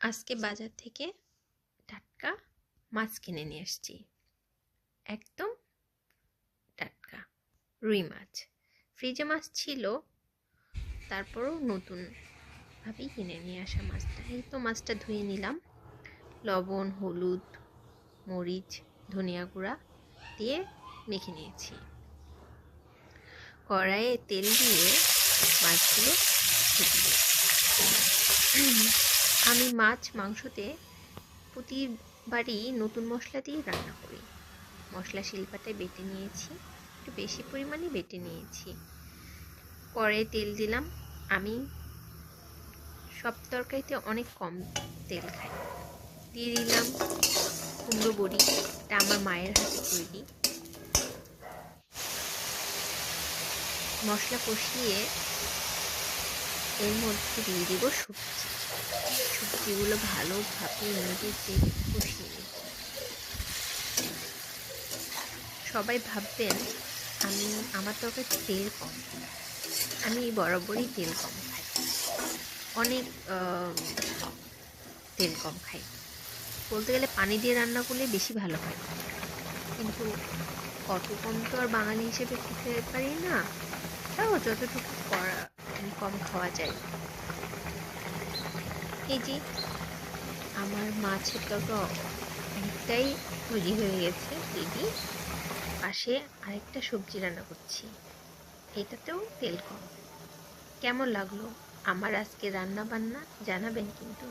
আজকে বাজার থেকে টাটকা মাছ কিনে নিয়ে এসেছি। একদম টাটকা রুই মাছ। ফ্রিজে মাছ ছিল, তারপরও নতুনভাবেই কিনে নিয়ে আসা মাছটা। এই তো মাছটা ধুয়ে নিলাম, লবণ, হলুদ, মরিচ, ধনিয়া গুঁড়া দিয়ে মেখে নিয়েছি। কড়াইয়ে তেল দিয়ে মাছগুলো ভেজে। আমি মাছ মাংসতে প্রতিবারই নতুন মশলা দিয়ে রান্না করি। মশলা শিলপাটায় বেটে নিয়েছি, একটু বেশি পরিমাণে বেটে নিয়েছি। পরে তেল দিলাম। আমি সব তরকারিতে অনেক কম তেল খাই। দিয়ে দিলাম কুমড়ো বড়ি, এটা আমার মায়ের হাতে তৈরি। মশলা কষিয়ে এর মধ্যে দিয়ে দিব সবজিগুলো ভালোভাবে নেড়ে কষিয়ে নেব। সবাই ভাববেন আমার তরকারিতে তেল কম, আমি বরাবরই তেল কম খাই, অনেক তেল কম খাই। বলতে গেলে পানি দিয়ে রান্না করলে বেশি ভালো হয়, কিন্তু কত কম তো আর বাঙালি হিসেবে খেতে পারি না। তাও যতটুকু কম খাওয়া যায়। এই যে আমার মাছের তরকারি অনেকটাই তৈরি হয়ে গেছে, রেডি। পাশে আরেকটা সবজি রান্না করছি, এটাতেও তেল কম। কেমন লাগলো আমার আজকে রান্না বান্না জানাবেন কিন্তু।